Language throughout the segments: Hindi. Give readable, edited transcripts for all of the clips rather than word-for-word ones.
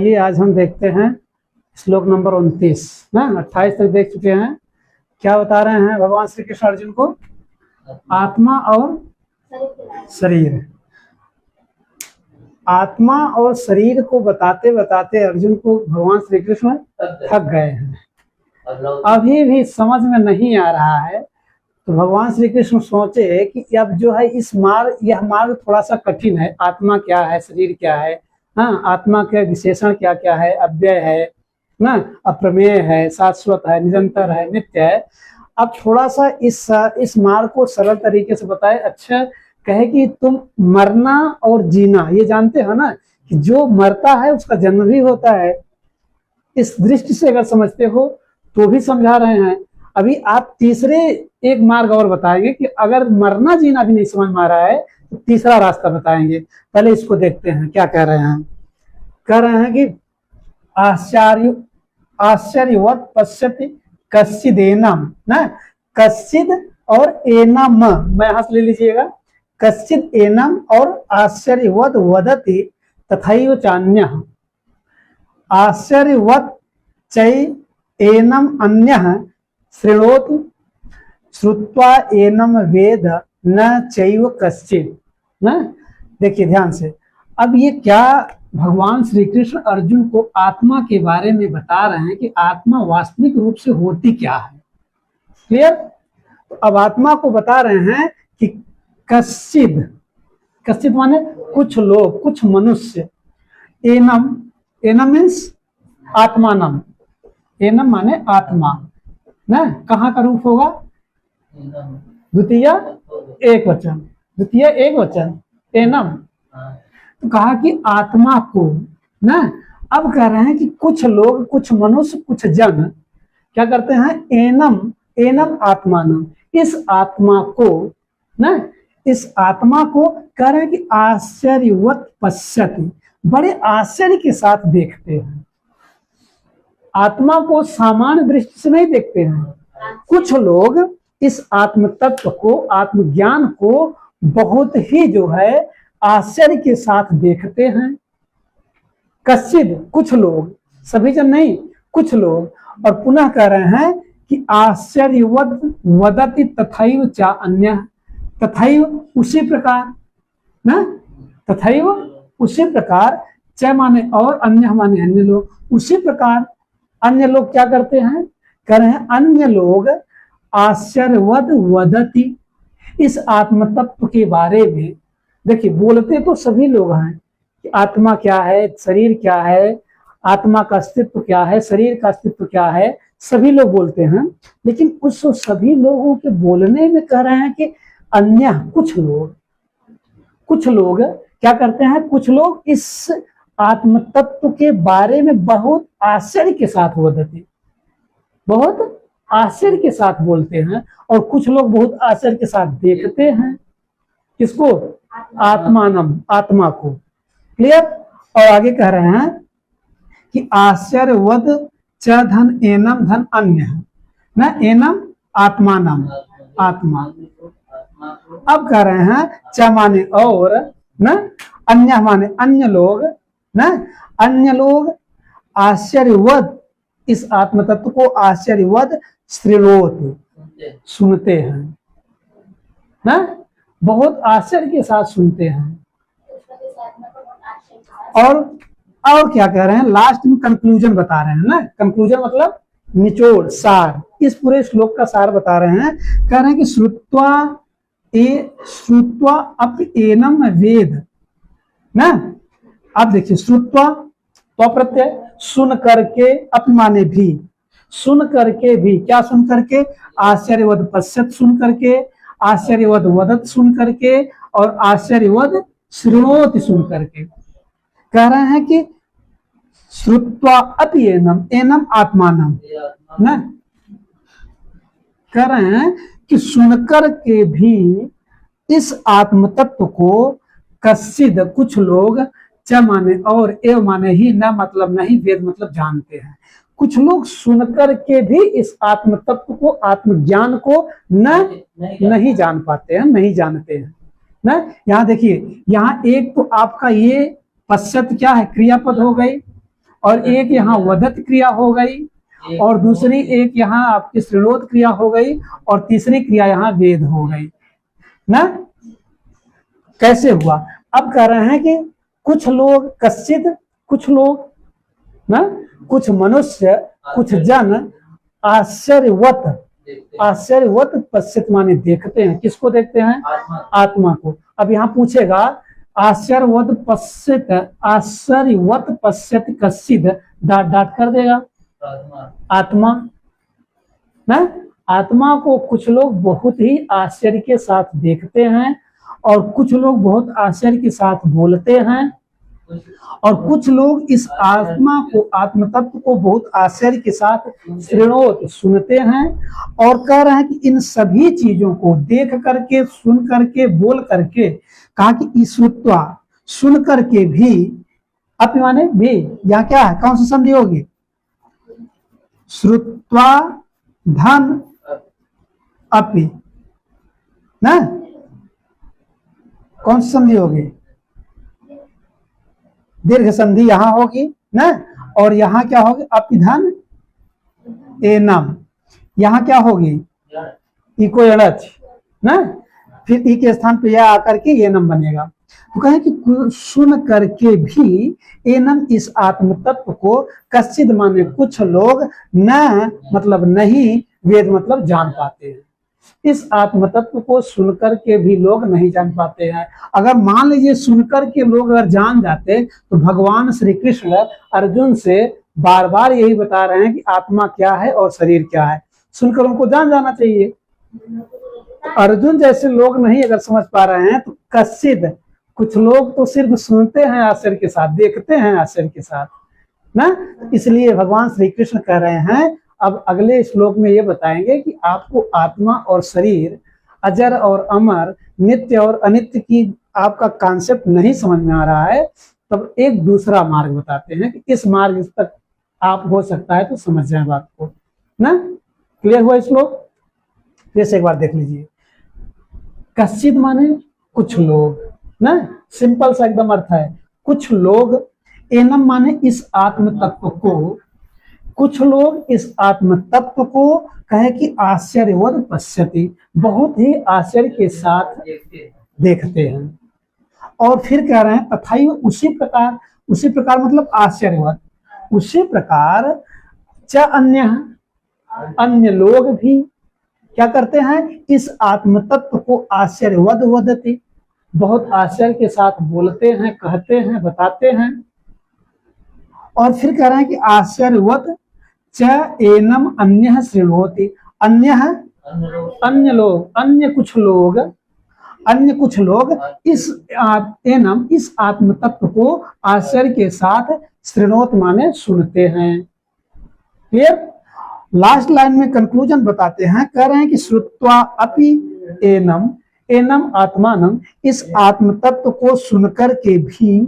ये आज हम देखते हैं श्लोक नंबर 29 ना 28 तक देख चुके हैं। क्या बता रहे हैं भगवान श्री कृष्ण अर्जुन को? आत्मा और शरीर। आत्मा और शरीर को बताते बताते अर्जुन को भगवान श्री कृष्ण थक गए हैं, अभी भी समझ में नहीं आ रहा है। तो भगवान श्री कृष्ण सोचे कि अब जो है यह मार्ग थोड़ा सा कठिन है। आत्मा क्या है, शरीर क्या है, हाँ, आत्मा के विशेषण क्या क्या है, अव्यय है ना, अप्रमेय है, शाश्वत है, निरंतर है, नित्य है। अब थोड़ा सा इस मार्ग को सरल तरीके से बताए। अच्छा कहे कि तुम मरना और जीना ये जानते हो ना, कि जो मरता है उसका जन्म भी होता है। इस दृष्टि से अगर समझते हो तो भी समझा रहे हैं। अभी आप तीसरे एक मार्ग और बताएंगे कि अगर मरना जीना भी नहीं समझ में आ रहा है तो तीसरा रास्ता बताएंगे। पहले इसको देखते हैं क्या कह रहे हैं। कह रहे हैं कि आश्चर्यवत पश्यति कश्चिद एनम ना, कश्चिद और एनम मैं यहां से ले लीजिएगा। कश्चिद एनम और आश्चर्यवत वदति तथैव चान्यः। आश्चर्यवत चै एनम अन्यः शृणोतु श्रुत्वा एनम वेद न चैव कश्चित् ना। देखिए ध्यान से, अब ये क्या भगवान श्री कृष्ण अर्जुन को आत्मा के बारे में बता रहे हैं कि आत्मा वास्तविक रूप से होती क्या है। क्लियर? तो अब आत्मा को बता रहे हैं कि कश्चिद, कश्चिद माने कुछ लोग, कुछ मनुष्य, एनम, एनम मीन्स आत्मानम, एनम माने आत्मा ना। कहाँ का रूप होगा? द्वितीय एक वचन, द्वितीय एक वचन एनम। तो कहा कि आत्मा को ना। अब कह रहे हैं कि कुछ लोग, कुछ मनुष्य, कुछ जन क्या करते हैं? एनम, एनम आत्मानम, इस आत्मा को ना, इस आत्मा को कह रहे हैं कि आश्चर्यवत पश्यति, बड़े आश्चर्य के साथ देखते हैं। आत्मा को सामान्य दृष्टि से नहीं देखते हैं। कुछ लोग इस आत्म तत्व को, आत्मज्ञान को बहुत ही जो है आश्चर्य के साथ देखते हैं। कश्चिद, कुछ लोग, सभी जन नहीं, कुछ लोग। और पुनः कह रहे हैं कि आश्चर्यवत वदति तथैव चा अन्यः, तथैव उसी प्रकार ना, तथैव उसी प्रकार, च माने और, अन्य माने अन्य लोग, उसी प्रकार अन्य लोग क्या करते हैं? कह रहे हैं अन्य लोग आश्चर्यवत वदति, इस आत्म तत्व के बारे में। देखिए बोलते तो सभी लोग हैं कि आत्मा क्या है, शरीर क्या है, आत्मा का अस्तित्व क्या है, शरीर का अस्तित्व क्या है, सभी लोग बोलते हैं। लेकिन उस सभी लोगों के बोलने में कह रहे हैं कि अन्य कुछ लोग, कुछ लोग क्या करते हैं? कुछ लोग इस आत्म तत्व के बारे में बहुत आश्चर्य के साथ वदति, बहुत आश्चर्य के साथ बोलते हैं। और कुछ लोग बहुत आश्चर्य के साथ देखते हैं। किसको? आत्मानम, आत्मा को। क्लियर? और आगे कह रहे हैं कि आश्चर्यवद च धन एनम धन अन्य न, एनम आत्मानम, आत्मा। अब कह रहे हैं च माने और न, अन्य माने अन्य लोग न, अन्य लोग आश्चर्यवद, इस आत्म तत्व को आश्चर्यवद श्रृणोत, सुनते हैं ना, बहुत आश्चर्य के साथ सुनते हैं। और क्या कह रहे हैं? लास्ट में कंक्लूजन बता रहे हैं ना। कंक्लूजन मतलब निचोड़, सार। इस पूरे श्लोक का सार बता रहे हैं। कह रहे हैं कि श्रुत्वा अप एनम वेद ना। अब देखिए श्रुत्वा तो प्रत्यय, सुन करके, अप माने भी, सुन करके भी, क्या सुन करके? आश्चर्यवद पश्यत सुन करके, आश्चर्यवद वदत सुन करके, और आश्चर्यवद श्रृणोत सुन करके। कह रहे हैं कि श्रुत्वा अपि एनम, एनम आत्मानम ना। कह रहे हैं कि सुनकर के भी इस आत्म तत्व को कश्चिद, कुछ लोग, च माने और, एव माने ही, न मतलब नहीं, वेद मतलब जानते हैं। कुछ लोग सुनकर के भी इस आत्म तत्व को, आत्मज्ञान को नहीं जान पाते हैं, नहीं जानते हैं ना। यहाँ देखिए, यहाँ एक तो आपका ये पश्चात क्या है? क्रियापद हो गई। और एक यहाँ वदत क्रिया हो गई, और दूसरी एक यहाँ आपकी श्रेणोत क्रिया हो गई, और तीसरी क्रिया यहाँ वेद हो गई ना। कैसे हुआ? अब कह रहे हैं कि कुछ लोग कश्चित, कुछ लोग ना, कुछ मनुष्य, कुछ जन आश्चर्यवत, आश्चर्यवत पश्चित माने देखते हैं। किसको देखते हैं? आत्मा को। अब यहाँ पूछेगा आश्चर्यवत पश्चित, आश्चर्यवत पश्चित कश्चित, डाट डाट कर देगा आत्मा ना। आत्मा को कुछ लोग बहुत ही आश्चर्य के साथ देखते हैं, और कुछ लोग बहुत आश्चर्य के साथ बोलते हैं, और कुछ लोग इस आत्मा को, आत्म तत्व को बहुत आश्चर्य के साथ श्रेणोत सुनते हैं। और कह रहे हैं कि इन सभी चीजों को देख करके, सुन करके, बोल करके, कहा कि ईश्वरत्वा, सुन करके भी, अपि माने भी, यहाँ क्या है, कौन सी संधि होगी? श्रुत्वा धन अपि ना, कौन सी संधि होगी? दीर्घ संधि यहाँ होगी ना, और यहाँ क्या होगी? अपिधन एनम, यहाँ क्या होगी? इको एड़च ना, फिर ई के स्थान पे यह आकर के एनम बनेगा। तो कहें कि सुन करके भी, एनम इस आत्म तत्व को, कश्चित माने कुछ लोग, न मतलब नहीं, वेद मतलब जान पाते हैं। इस आत्म तत्व को सुनकर के भी लोग नहीं जान पाते हैं। अगर मान लीजिए सुनकर के लोग अगर जान जाते, तो भगवान श्री कृष्ण अर्जुन से बार बार यही बता रहे हैं कि आत्मा क्या है और शरीर क्या है, सुनकर उनको जान जाना चाहिए। तो अर्जुन जैसे लोग नहीं अगर समझ पा रहे हैं, तो कश्चित, कुछ लोग तो सिर्फ सुनते हैं आश्चर्य के साथ, देखते हैं आश्चर्य के साथ ना। इसलिए भगवान श्री कृष्ण कह रहे हैं, अब अगले श्लोक में ये बताएंगे कि आपको आत्मा और शरीर, अजर और अमर, नित्य और अनित्य की आपका कॉन्सेप्ट नहीं समझ में आ रहा है, तब एक दूसरा मार्ग बताते हैं कि इस मार्ग तक आप हो सकता है तो समझ जाए बात को ना। क्लियर हुआ श्लोक? फिर से एक बार देख लीजिए। कश्चित माने कुछ लोग ना, सिंपल सा एकदम अर्थ है, कुछ लोग। एनम माने इस आत्म तत्व को, कुछ लोग इस आत्म तत्व को कहे कि आश्चर्यवत पश्यति, बहुत ही आश्चर्य के साथ देखते हैं। और फिर कह रहे हैं तथाइव, उसी प्रकार, उसी प्रकार मतलब आश्चर्यवत, उसी प्रकार च अन्य, अन्य लोग भी क्या करते हैं? इस आत्म तत्व को आश्चर्यवत वदति, बहुत आश्चर्य के साथ बोलते हैं, कहते हैं, बताते हैं। और फिर कह रहे हैं कि आश्चर्यवत च एनम अन्य श्रेणोति, अन्य अन्य लोग, अन्य कुछ लोग, अन्य कुछ लोग इस एनम, इस आत्म तत्व को आश्चर्य के साथ श्रेणोत माने सुनते हैं। क्लियर? लास्ट लाइन में कंक्लूजन बताते हैं, कह रहे हैं कि श्रुत्वा अपि एनम, एनम आत्मानम, इस आत्म तत्व को सुनकर के भी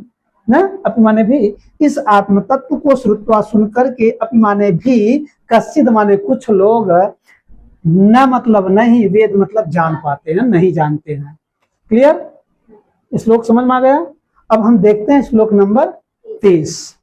ना, अपि माने भी, इस आत्म तत्व को श्रुत्वा सुनकर के, अपि माने भी, कश्चित माने कुछ लोग, न मतलब नहीं, वेद मतलब जान पाते हैं, नहीं जानते हैं। क्लियर? श्लोक समझ में आ गया? अब हम देखते हैं श्लोक नंबर 23।